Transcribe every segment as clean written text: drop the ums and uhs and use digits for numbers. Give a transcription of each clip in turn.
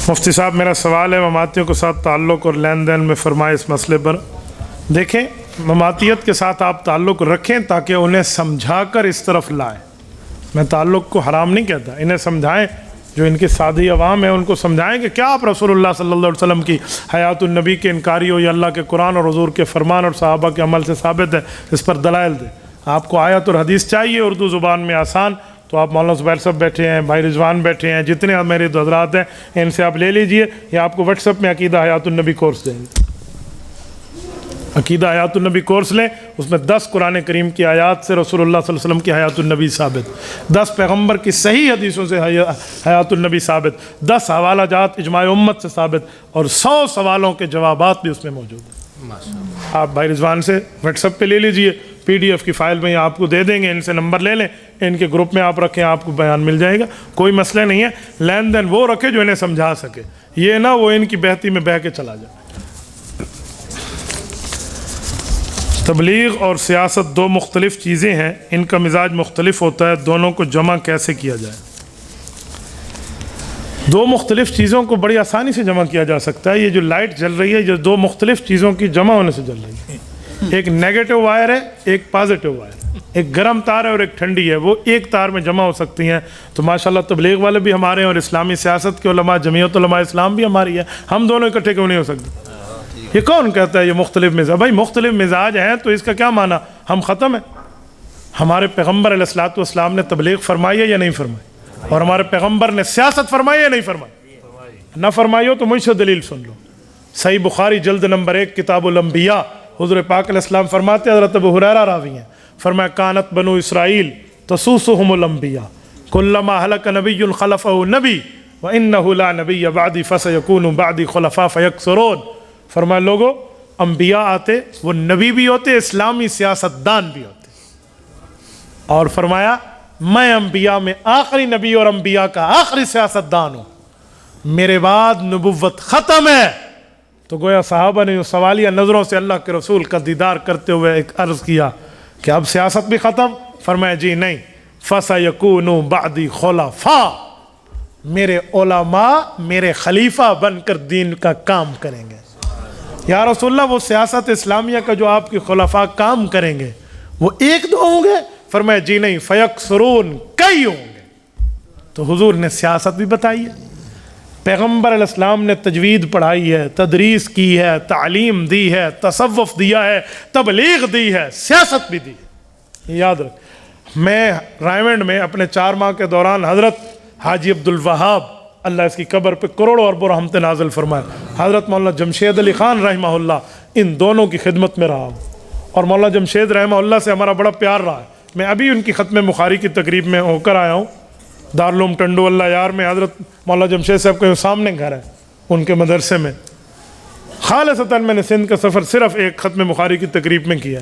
مفتی صاحب میرا سوال ہے مماتیوں کے ساتھ تعلق اور لین دین میں فرمائے اس مسئلے پر۔ دیکھیں مماتیت کے ساتھ آپ تعلق رکھیں تاکہ انہیں سمجھا کر اس طرف لائیں۔ میں تعلق کو حرام نہیں کہتا، انہیں سمجھائیں، جو ان کی سادھی عوام ہے ان کو سمجھائیں کہ کیا آپ رسول اللہ صلی اللہ علیہ وسلم کی حیات النبی کے انکاری ہو، یا اللہ کے قرآن اور حضور کے فرمان اور صحابہ کے عمل سے ثابت ہے، اس پر دلائل دیں۔ آپ کو آیت اور حدیث چاہیے اردو زبان میں آسان، تو آپ مولانا زبیر صاحب بیٹھے ہیں، بھائی رضوان بیٹھے ہیں، جتنے میرے حضرات ہیں ان سے آپ لے لیجئے، یا آپ کو واٹس ایپ میں عقیدہ حیات النبی کورس دیں گے۔ عقیدہ حیات النبی کورس لیں، اس میں 10 قرآن کریم کی آیات سے رسول اللہ صلی اللہ علیہ وسلم کی حیات النبی ثابت، 10 پیغمبر کی صحیح حدیثوں سے حیات النبی ثابت، 10 حوالہ جات اجماع امت سے ثابت، اور 100 سوالوں کے جوابات بھی اس میں موجود ہیں۔ آپ بھائی رضوان سے واٹس ایپ پہ لے لیجئے، پی ڈی ایف کی فائل میں آپ کو دے دیں گے، ان سے نمبر لے لیں، ان کے گروپ میں آپ رکھیں، آپ کو بیان مل جائے گا، کوئی مسئلہ نہیں ہے۔ لین دین وہ رکھے جو انہیں سمجھا سکے، یہ نہ وہ ان کی بہتی میں بہہ کے چلا جائے۔ تبلیغ اور سیاست 2 مختلف چیزیں ہیں، ان کا مزاج مختلف ہوتا ہے، دونوں کو جمع کیسے کیا جائے؟ 2 مختلف چیزوں کو بڑی آسانی سے جمع کیا جا سکتا ہے۔ یہ جو لائٹ جل رہی ہے، یہ 2 مختلف چیزوں کی جمع ہونے سے جل رہی ہے۔ ایک نیگیٹو وائر ہے، ایک پازیٹو وائر ہے، ایک گرم تار ہے اور ایک ٹھنڈی ہے، وہ ایک تار میں جمع ہو سکتی ہیں۔ تو ماشاءاللہ تبلیغ والے بھی ہمارے ہیں، اور اسلامی سیاست کے علماء، جمعیت علماء اسلام بھی ہماری ہے، ہم دونوں اکٹھے کیوں نہیں ہو سکتے؟ یہ کون کہتا ہے یہ مختلف مزاج؟ بھائی مختلف مزاج ہیں تو اس کا کیا معنی؟ ہم ختم ہیں؟ ہمارے پیغمبر علیہ الصلوۃ والسلام نے تبلیغ فرمائی ہے یا نہیں فرمائی؟ اور ہمارے پیغمبر نے سیاست فرمائی ہے یا نہیں فرمائی؟ نہ فرمائی ہو تو مجھ سے دلیل سن لو۔ صحیح بخاری جلد نمبر 1 کتاب الانبیاء، حضور پاک علیہ السلام فرماتے ہیں، حضرت ابو ہریرہ راوی ہیں، فرمایا کانت بنو اسرائیل تسوسهم الانبیاء کلما ہلک نبی خلفہ نبی وانہ لا نبی بعدی فسیکون بعدی خلفاء فیکثرون۔ فرمایا لوگوں، انبیاء آتے، وہ نبی بھی ہوتے، اسلامی سیاستدان بھی ہوتے، اور فرمایا میں انبیاء میں آخری نبی اور انبیاء کا آخری سیاستدان ہوں، میرے بعد نبوت ختم ہے۔ تو گویا صحابہ نے سوالیہ نظروں سے اللہ کے رسول کا دیدار کرتے ہوئے ایک عرض کیا کہ اب سیاست بھی ختم؟ فرمایا جی نہیں، فَسَيَكُونُ بَعْدِي خُلَفَاء، میرے علماء میرے خلیفہ بن کر دین کا کام کریں گے۔ یا رسول اللہ، وہ سیاست اسلامیہ کا جو آپ کی خلفاء کام کریں گے وہ 1-2 ہوں گے؟ فرمایا جی نہیں، فَيَكْثُرُونَ، کئی ہوں گے۔ تو حضور نے سیاست بھی بتائی ہے، پیغمبر علیہ السلام نے تجوید پڑھائی ہے، تدریس کی ہے، تعلیم دی ہے، تصوف دیا ہے، تبلیغ دی ہے، سیاست بھی دی ہے۔ یاد رکھ، میں رائمنڈ میں اپنے 4 ماہ کے دوران حضرت حاجی عبدالوہاب، اللہ اس کی قبر پہ کروڑوں اربوں رحمت نازل فرمائے، حضرت مولانا جمشید علی خان رحمہ اللہ، ان دونوں کی خدمت میں رہا ہوں، اور مولانا جمشید رحمہ اللہ سے ہمارا بڑا پیار رہا ہے۔ میں ابھی ان کی ختم بخاری کی تقریب میں ہو کر آیا ہوں، دارالعلوم ٹنڈو اللہ یار میں، حضرت مولانا جمشید صاحب کے سامنے گھر ہے ان کے مدرسے میں۔ خالصتاً میں نے سندھ کا سفر صرف ایک ختم بخاری کی تقریب میں کیا،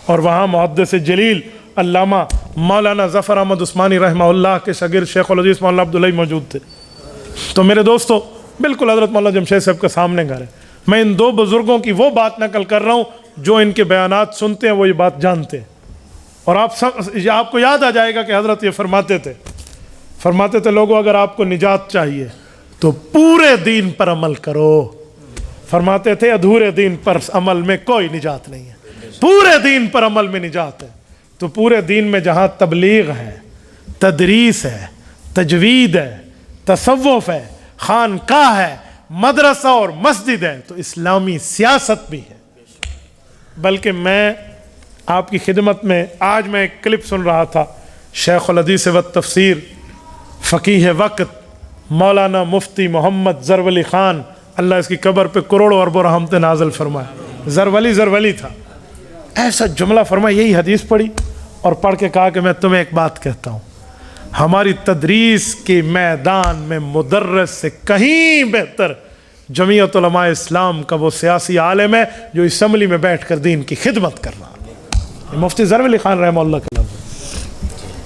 اور وہاں محدث جلیل علامہ مولانا ظفر احمد عثمانی رحمہ اللہ کے شاگرد شیخ العزیز مولانا عبداللہ موجود تھے۔ تو میرے دوستو، بالکل حضرت مولانا جمشید صاحب کے سامنے گھر ہے۔ میں ان 2 بزرگوں کی وہ بات نقل کر رہا ہوں جو ان کے بیانات سنتے ہیں وہ یہ بات جانتے ہیں، اور آپ کو یاد آ جائے گا کہ حضرت یہ فرماتے تھے لوگوں اگر آپ کو نجات چاہیے تو پورے دین پر عمل کرو۔ فرماتے تھے ادھورے دین پر عمل میں کوئی نجات نہیں ہے، پورے دین پر عمل میں نجات ہے۔ تو پورے دین میں جہاں تبلیغ ہے، تدریس ہے، تجوید ہے، تصوف ہے، خانقاہ ہے، مدرسہ اور مسجد ہے، تو اسلامی سیاست بھی ہے۔ بلکہ میں آپ کی خدمت میں آج میں ایک کلپ سن رہا تھا، شیخ الحدیث و تفسیر فقیہ وقت مولانا مفتی محمد زرولی خان، اللہ اس کی قبر پہ کروڑوں اربوں رحمت نازل فرمائے، زرولی تھا، ایسا جملہ فرمایا، یہی حدیث پڑھی اور پڑھ کے کہا کہ میں تمہیں ایک بات کہتا ہوں، ہماری تدریس کے میدان میں مدرس سے کہیں بہتر جمعیت علماء اسلام کا وہ سیاسی عالم ہے جو اسمبلی میں بیٹھ کر دین کی خدمت کر رہا ہے۔ مفتی زرولی خان رحمہ اللہ کے لفظ،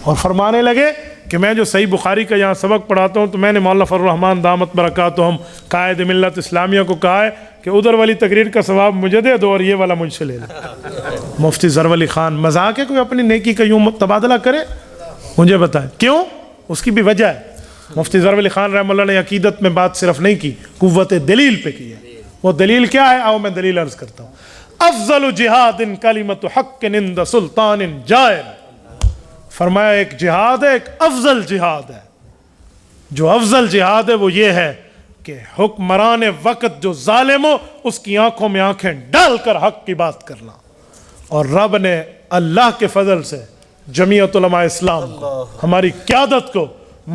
اور فرمانے لگے کہ میں جو صحیح بخاری کا یہاں سبق پڑھاتا ہوں تو میں نے مولانا فضل الرحمان دامت برکاتہم قائد ملت اسلامیہ کو کہا ہے کہ ادھر والی تقریر کا ثواب مجھے دے دو اور یہ والا مجھ سے لے لو۔ مفتی زرولی خان، مذاق ہے کوئی اپنی نیکی کا یوں تبادلہ کرے؟ مجھے بتائیں کیوں؟ اس کی بھی وجہ ہے۔ مفتی ظفر علی خان رحمہ اللہ نے عقیدت میں بات صرف نہیں کی، قوت دلیل پہ کی ہے۔ وہ دلیل کیا ہے؟ آؤ میں دلیل عرض کرتا ہوں۔ افضل جہاد کلمۃ حق عند سلطان جائر، فرمایا ایک جہاد ہے، ایک افضل جہاد ہے۔ جو افضل جہاد ہے وہ یہ ہے کہ حکمران وقت جو ظالم ہو اس کی آنکھوں میں آنکھیں ڈال کر حق کی بات کرنا۔ اور رب نے اللہ کے فضل سے جمعیت علماء اسلام کو، ہماری قیادت کو،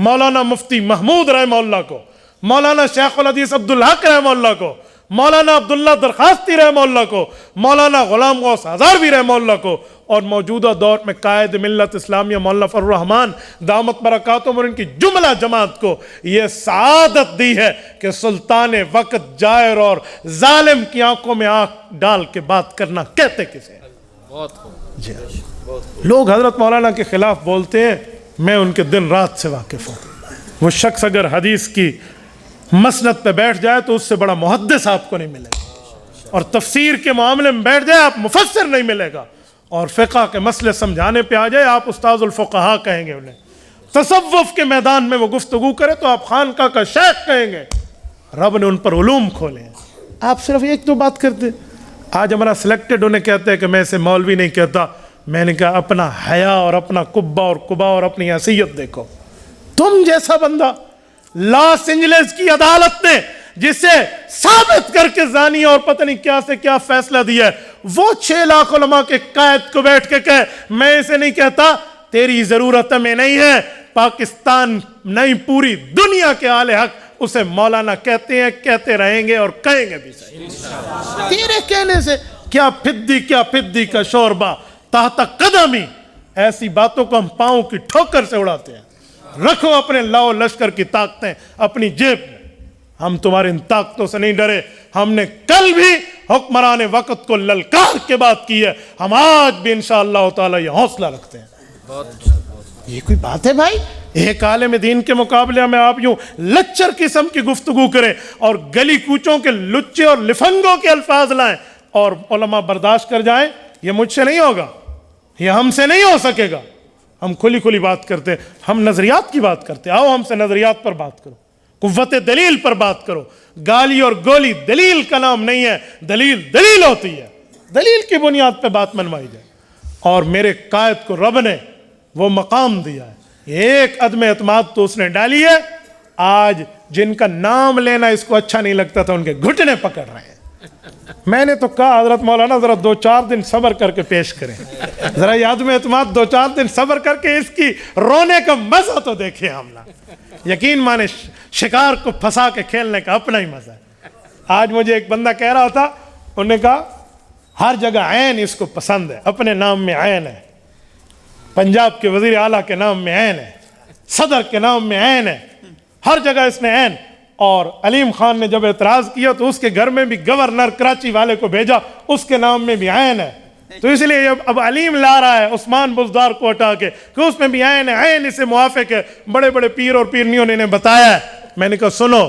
مولانا مفتی محمود رحمہ اللہ کو، مولانا شیخ الحدیث عبدالحق رحمہ اللہ کو، مولانا عبداللہ درخواستی رحمہ اللہ کو، مولانا غلام غوث ہزاروی رحمہ اللہ کو، اور موجودہ دور میں قائد ملت اسلامیہ مولانا فضل الرحمان دامت برکاتہم اور ان کی جملہ جماعت کو یہ سعادت دی ہے کہ سلطان وقت جائر اور ظالم کی آنکھوں میں آنکھ ڈال کے بات کرنا کہتے کسے ہیں؟ جی لوگ حضرت مولانا کے خلاف بولتے ہیں، میں ان کے دن رات سے واقف ہوں۔ وہ شخص اگر حدیث کی مسند پہ بیٹھ جائے تو اس سے بڑا محدث آپ کو نہیں ملے گا، اور تفسیر کے معاملے میں بیٹھ جائے آپ مفسر نہیں ملے گا، اور فقہ کے مسئلے سمجھانے پہ آ جائے آپ استاذ الفقہاء کہیں گے انہیں، تصوف کے میدان میں وہ گفتگو کرے تو آپ خانقاہ کا شیخ کہیں گے۔ رب نے ان پر علوم کھولے ہیں، آپ صرف ایک تو بات کرتے۔ آج ہمارا سلیکٹڈ انہیں کہتے ہیں کہ میں اسے مولوی نہیں کہتا، میں نے کہا اپنا حیا اور اپنا قبہ اور قبا اور اپنی حیثیت دیکھو۔ تم جیسا بندہ لاس اینجلس کی عدالت نے جسے ثابت کر کے زانی اور پتہ نہیں کیا سے کیا فیصلہ دیا ہے، وہ 6 لاکھ علماء کے قائد کو بیٹھ کے کہے میں اسے نہیں کہتا، تیری ضرورت میں نہیں ہے۔ پاکستان نہیں پوری دنیا کے اہل حق اسے مولانا کہتے ہیں، کہتے رہیں گے اور کہیں گے بھی صحیح۔ تیرے کہنے سے کیا پھدی کا شوربہ تحت قدمی، ایسی باتوں کو ہم پاؤں کی ٹھوکر سے اڑاتے ہیں۔ رکھو اپنے لاؤ لشکر کی طاقتیں اپنی جیب میں، ہم تمہاری ان طاقتوں سے نہیں ڈرے۔ ہم نے کل بھی حکمران وقت کو للکار کے بات کی ہے، ہم آج بھی انشاءاللہ تعالی یہ حوصلہ رکھتے ہیں۔ یہ کوئی بات ہے بھائی؟ ایک عالم دین کے مقابلے میں آپ یوں لچر قسم کی گفتگو کریں اور گلی کوچوں کے لچے اور لفنگوں کے الفاظ لائیں اور علماء برداشت کر جائیں، یہ مجھ سے نہیں ہوگا، یہ ہم سے نہیں ہو سکے گا۔ ہم کھلی بات کرتے ہیں، ہم نظریات کی بات کرتے ہیں، آؤ ہم سے نظریات پر بات کرو، قوت دلیل پر بات کرو۔ گالی اور گولی دلیل کا نام نہیں ہے، دلیل ہوتی ہے، دلیل کی بنیاد پہ بات منوائی جائے۔ اور میرے قائد کو رب نے وہ مقام دیا ہے، ایک عدم اعتماد تو اس نے ڈالی ہے، آج جن کا نام لینا اس کو اچھا نہیں لگتا تھا ان کے گھٹنے پکڑ رہے ہیں۔ میں نے تو کہا حضرت مولانا ذرا 2-4 دن صبر کر کے پیش کریں، ذرا یہ عدم اعتماد 2-4 دن صبر کر کے اس کی رونے کا مزہ تو دیکھیں ہم نہ۔ یقین مانے شکار کو پھنسا کے کھیلنے کا اپنا ہی مزہ ہے۔ آج مجھے ایک بندہ کہہ رہا تھا، انہوں نے کہا ہر جگہ عین اس کو پسند ہے، اپنے نام میں عین ہے، پنجاب کے وزیر اعلیٰ کے نام میں عین ہے، صدر کے نام میں عین ہے، ہر جگہ اس نے عین۔ اور علیم خان نے جب اعتراض کیا تو اس کے گھر میں بھی گورنر کراچی والے کو بھیجا، اس کے نام میں بھی عین ہے۔ تو اس لیے اب علیم لا رہا ہے عثمان بزدار کو ہٹا کے کہ اس میں بھی عین ہے، عین اسے موافق ہے۔ بڑے بڑے پیر اور پیرنیوں نے انہیں بتایا ہے۔ میں نے کہا سنو،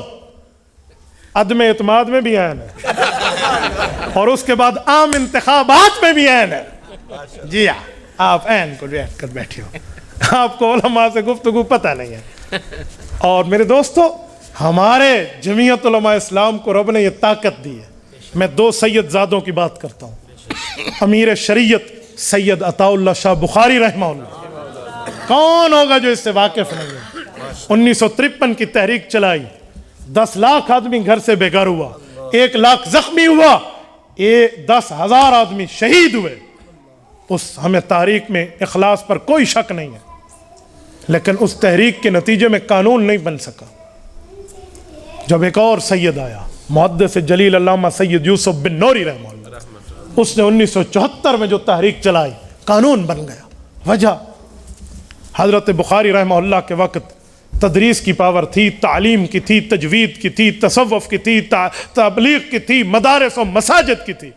عدم اعتماد میں بھی عین ہے اور اس کے بعد عام انتخابات میں بھی عین ہے۔ جی ہاں، آپ عین کو ریٹ کر بیٹھے ہو، آپ کو علماء سے گفتگو پتہ نہیں ہے۔ اور میرے دوستو، ہمارے جمعیت علماء اسلام کو رب نے یہ طاقت دی ہے۔ میں 2 سید زادوں کی بات کرتا ہوں، امیر شریعت سید عطا اللہ شاہ بخاری رحمہ اللہ، کون ہوگا جو اس سے واقف نہیں ہے؟ 1953 کی تحریک چلائی، 10 لاکھ آدمی گھر سے بے گھر ہوا، 1 لاکھ زخمی ہوا، 10,000 آدمی شہید ہوئے۔ اس ہمیں تاریخ میں اخلاص پر کوئی شک نہیں ہے، لیکن اس تحریک کے نتیجے میں قانون نہیں بن سکا۔ جب ایک اور سید آیا، محدث جلیل علامہ سید یوسف بن نوری رحمہ اللہ، اس نے 1974 میں جو تحریک چلائی، قانون بن گیا۔ وجہ حضرت بخاری رحمہ اللہ کے وقت تدریس کی پاور تھی، تعلیم کی تھی، تجوید کی تھی، تصوف کی تھی، تبلیغ کی تھی، مدارس و مساجد کی تھی۔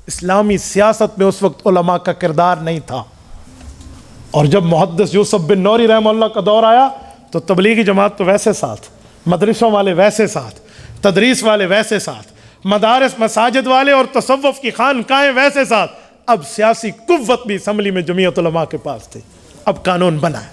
اسلامی سیاست میں اس وقت علماء کا کردار نہیں تھا۔ اور جب محدث یوسف بن نوری رحمہ اللہ کا دور آیا تو تبلیغی جماعت تو ویسے ساتھ، مدرسوں والے ویسے ساتھ، تدریس والے ویسے ساتھ، مدارس مساجد والے اور تصوف کی خانقاہیں ویسے ساتھ۔ اب سیاسی قوت بھی اسمبلی میں جمعیت علماء کے پاس تھی۔ اب قانون بنا ہے،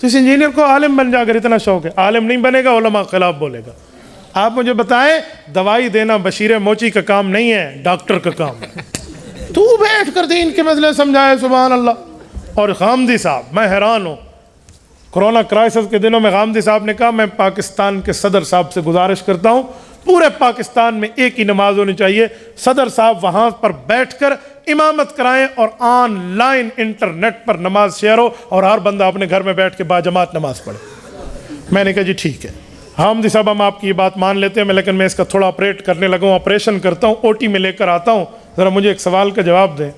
تو اس انجینئر کو عالم بن جا کر اتنا شوق ہے، عالم نہیں بنے گا علماء خلاف بولے گا۔ آپ مجھے بتائیں دوائی دینا بشیر موچی کا کام نہیں ہے، ڈاکٹر کا کام ہے۔ تو بیٹھ کر دین کے مسئلے سمجھائے، سبحان اللہ۔ اور غامدی صاحب، میں حیران ہوں، کرونا کرائسس کے دنوں میں غامدی صاحب نے کہا میں پاکستان کے صدر صاحب سے گزارش کرتا ہوں پورے پاکستان میں ایک ہی نماز ہونی چاہیے، صدر صاحب وہاں پر بیٹھ کر امامت کرائیں اور آن لائن انٹرنیٹ پر نماز شیئر ہو اور ہر بندہ اپنے گھر میں بیٹھ کے باجماعت نماز پڑھے۔ میں نے کہا جی ٹھیک ہے غامدی صاحب، ہم آپ کی یہ بات مان لیتے ہیں، لیکن میں اس کا تھوڑا آپریٹ کرنے لگا ہوں، آپریشن کرتا ہوں، او ٹی میں لے کر آتا ہوں، ذرا مجھے ایک سوال کا جواب دیں۔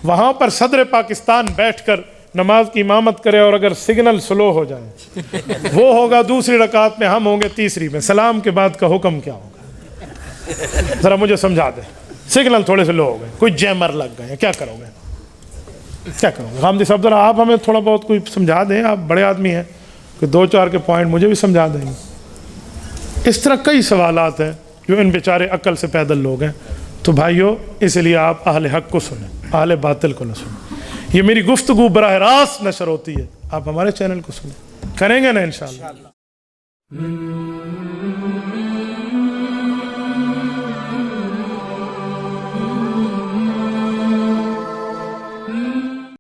وہاں پر صدر پاکستان بیٹھ کر نماز کی امامت کرے اور اگر سگنل سلو ہو جائے، وہ ہوگا دوسری رکعت میں، ہم ہوں گے تیسری میں، سلام کے بعد کا حکم کیا ہوگا؟ ذرا مجھے سمجھا دیں۔ سگنل تھوڑے سے لو ہو گئے، کوئی جیمر لگ گئے، کیا کرو گے؟ کیا کرو گے؟ غامدی صاحب ذرا آپ ہمیں تھوڑا بہت کوئی سمجھا دیں، آپ بڑے آدمی ہیں، کوئی دو چار کے پوائنٹ مجھے بھی سمجھا دیں گے۔ اس طرح کئی سوالات ہیں جو ان بیچارے عقل سے پیدل لوگ ہیں۔ تو بھائیو، اس لیے آپ اہل حق کو سنیں، اہل باطل کو نہ سنیں۔ یہ میری گفتگو براہ راست نشر ہوتی ہے، آپ ہمارے چینل کو سنیں، کریں گے نا انشاءاللہ۔